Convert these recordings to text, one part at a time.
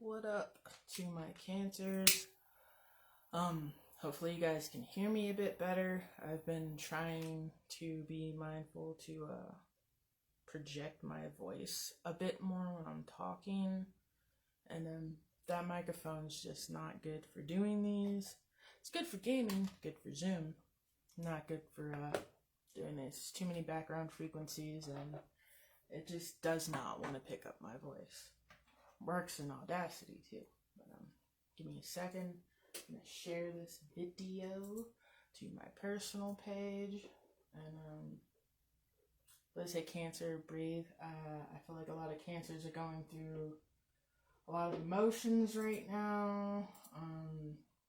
What up to my Cancers? Hopefully you guys can hear me a bit better. I've been trying to be mindful to project my voice a bit more when I'm talking, and that microphone's just not good for doing these. It's good for gaming, good for Zoom, not good for doing this. Too many background frequencies, and it just does not want to pick up my voice. Works in Audacity too, but give me a second. I'm gonna share this video to my personal page, and let's say Cancer, breathe. I feel like a lot of Cancers are going through a lot of emotions right now,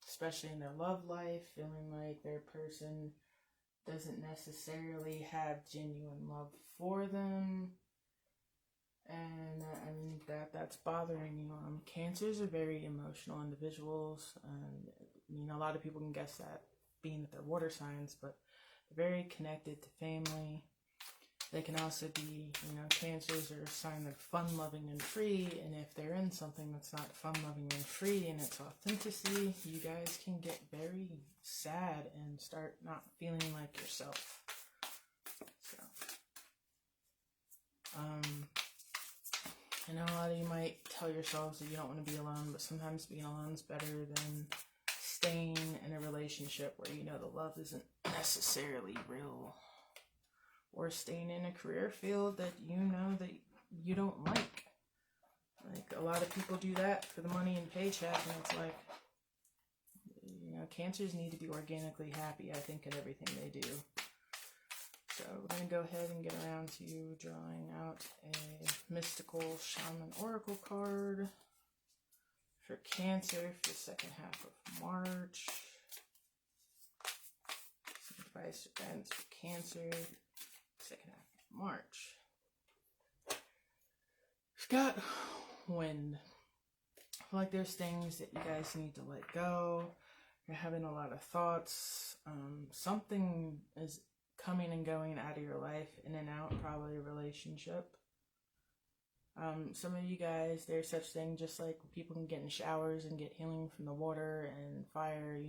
especially in their love life, feeling like their person doesn't necessarily have genuine love for them. And that's bothering you. Cancers are very emotional individuals, and a lot of people can guess that being that they're water signs, but they're very connected to family. They can also be, Cancers are a sign of fun-loving and free, and if they're in something that's not fun-loving and free in its authenticity, you guys can get very sad and start not feeling like yourself. So, I know a lot of you might tell yourselves that you don't want to be alone, but sometimes being alone is better than staying in a relationship where the love isn't necessarily real. Or staying in a career field that that you don't like. Like, a lot of people do that for the money and paycheck, and it's like, Cancers need to be organically happy, I think, in everything they do. So we're going to go ahead and get around to drawing out a mystical shaman oracle card for Cancer for the second half of March. Some advice or guidance for Cancer, second half of March. Scott, wind. I feel like there's things that you guys need to let go. You're having a lot of thoughts. Something is coming and going out of your life, in and out, probably a relationship. Some of you guys, there's such thing, just like people can get in showers and get healing from the water and fire,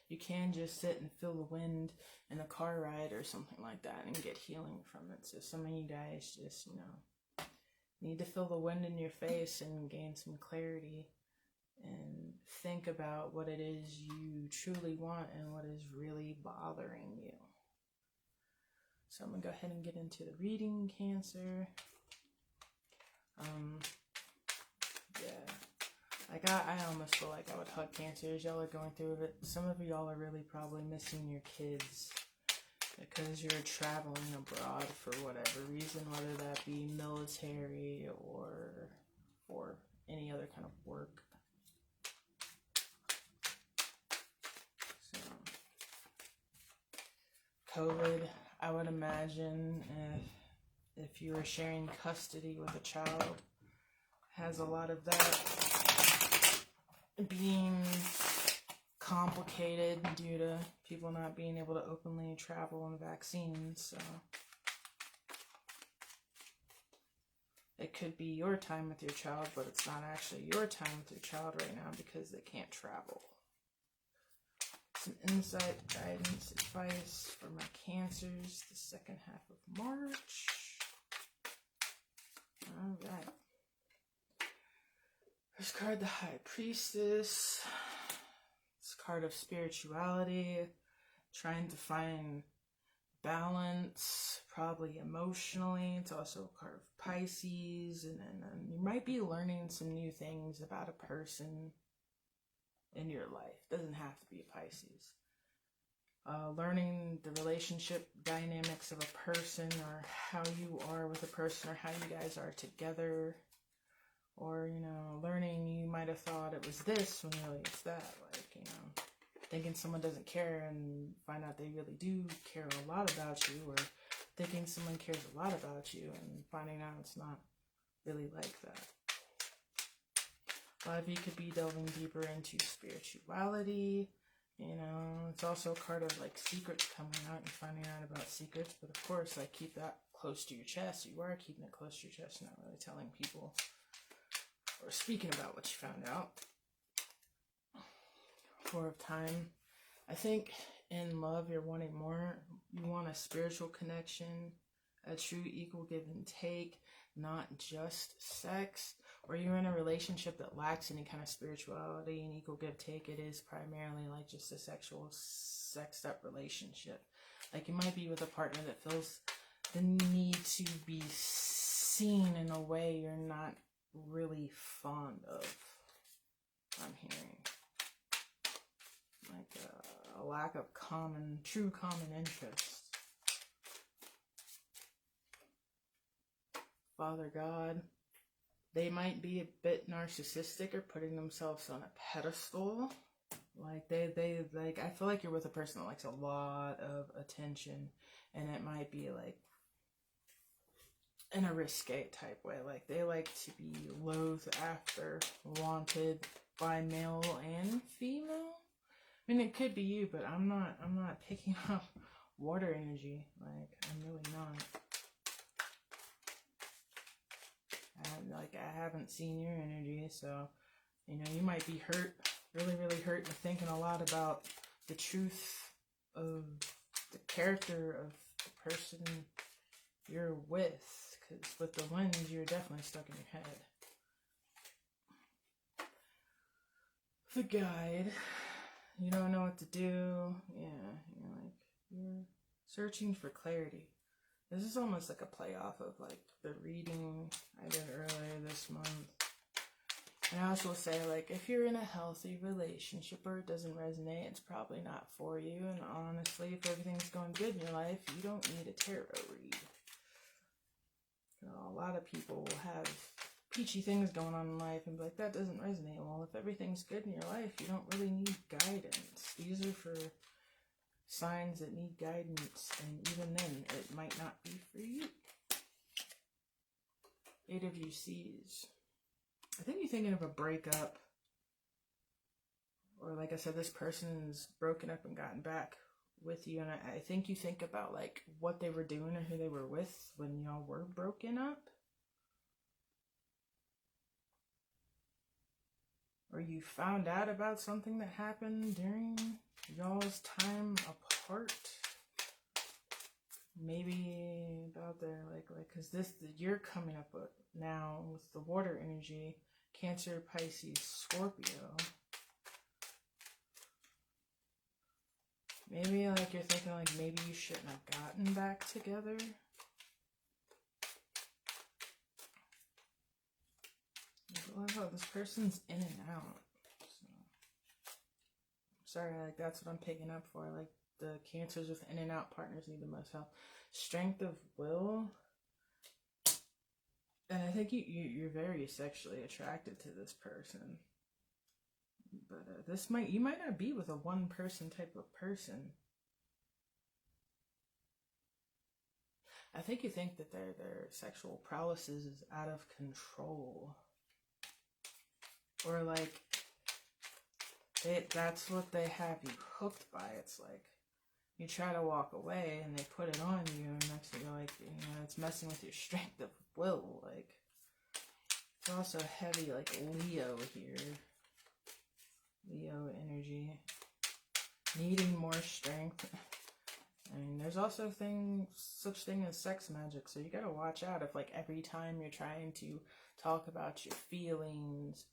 you can just sit and feel the wind in a car ride or something like that and get healing from it. So some of you guys just, need to feel the wind in your face and gain some clarity and think about what it is you truly want and what is really bothering you. So I'm going to go ahead and get into the reading, Cancer. I almost feel like I would hug Cancers. Y'all are going through it. Some of y'all are really probably missing your kids because you're traveling abroad for whatever reason, whether that be military or for any other kind of work. So, COVID, I would imagine if you were sharing custody with a child, has a lot of that being complicated due to people not being able to openly travel and vaccines. So it could be your time with your child, but it's not actually your time with your child right now because they can't travel. Some insight, guidance, advice for my Cancers the second half of March. Alright. First card, the High Priestess. It's a card of spirituality, trying to find balance, probably emotionally. It's also a card of Pisces, and you might be learning some new things about a person in your life. Doesn't have to be a Pisces. Learning the relationship dynamics of a person, or how you are with a person, or how you guys are together, or learning you might have thought it was this when really it's that, thinking someone doesn't care and find out they really do care a lot about you, or thinking someone cares a lot about you and finding out it's not really like that. A lot of you could be delving deeper into spirituality. It's also a card of secrets coming out and finding out about secrets. But of course, keep that close to your chest. You are keeping it close to your chest, not really telling people or speaking about what you found out. Four of time. I think in love, you're wanting more. You want a spiritual connection, a true equal give and take, not just sex. Or you're in a relationship that lacks any kind of spirituality and equal give take. It is primarily like just a sexual sexed up relationship. Like you might be with a partner that feels the need to be seen in a way you're not really fond of. I'm hearing like a lack of true common interest. Father God, they might be a bit narcissistic or putting themselves on a pedestal. Like they like, I feel like you're with a person that likes a lot of attention, and it might be like in a risque type way. Like they like to be loathed after, wanted by male and female. I mean, it could be you, but I'm not picking up water energy. Like, I'm really not. I haven't seen your energy, so, you know, you might be hurt, really, really hurt, and thinking a lot about the truth of the character of the person you're with, because with the wind, you're definitely stuck in your head. The guide, you don't know what to do. Yeah, you're searching for clarity. This is almost like a play off of like the reading I did earlier this month. And I also say, like, if you're in a healthy relationship or it doesn't resonate, it's probably not for you. And honestly, if everything's going good in your life, you don't need a tarot read. You know, a lot of people will have peachy things going on in life and be like, that doesn't resonate. Well, if everything's good in your life, you don't really need guidance. These are for signs that need guidance, and even then, it might not be for you. 8 of U's. I think you're thinking of a breakup, or like I said, this person's broken up and gotten back with you, and I think you think about like what they were doing or who they were with when y'all were broken up, or you found out about something that happened during y'all's time apart. Maybe about their like because you're coming up with now with the water energy, Cancer, Pisces, Scorpio. Maybe like you're thinking like maybe you shouldn't have gotten back together. I love how this person's in and out. So, sorry, like that's what I'm picking up for. Like the Cancers with in and out partners need the most help. Strength of will. And I think you're very sexually attracted to this person. But you might not be with a one person type of person. I think you think that their sexual prowess is out of control. Or like that's what they have you hooked by. It's like you try to walk away and they put it on you, and next thing you're like, you know, it's messing with your strength of will. Like it's also heavy like Leo here. Leo energy. Needing more strength. I mean, there's also such thing as sex magic, so you gotta watch out if like every time you're trying to talk about your feelings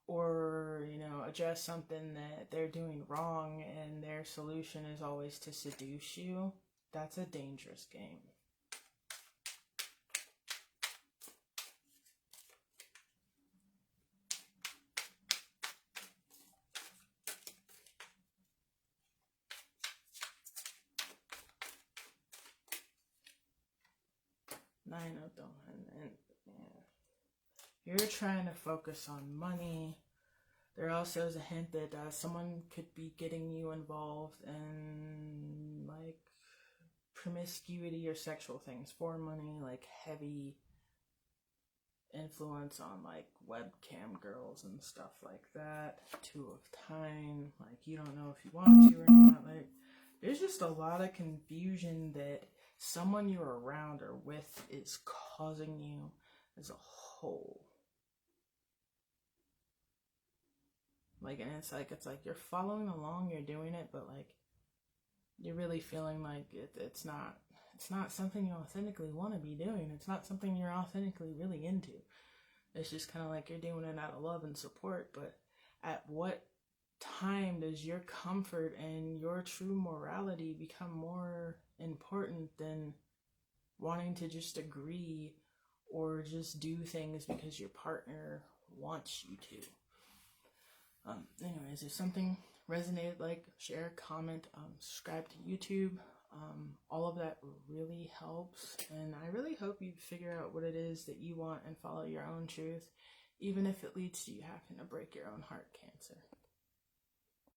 or, you know, address something that they're doing wrong and their solution is always to seduce you, that's a dangerous game. Nine of them, and yeah. You're trying to focus on money. There also is a hint that someone could be getting you involved in like promiscuity or sexual things for money, like heavy influence on like webcam girls and stuff like that. 2 of time, like you don't know if you want to or not. Like there's just a lot of confusion that someone you're around or with is causing you as a whole. Like, and it's like you're following along, you're doing it, but like you're really feeling like it's not something you authentically want to be doing. It's not something you're authentically really into. It's just kind of like you're doing it out of love and support. But at what time does your comfort and your true morality become more important than wanting to just agree or just do things because your partner wants you to? Anyways, if something resonated, like, share, comment, subscribe to YouTube. All of that really helps, and I really hope you figure out what it is that you want and follow your own truth, even if it leads to you having to break your own heart, Cancer.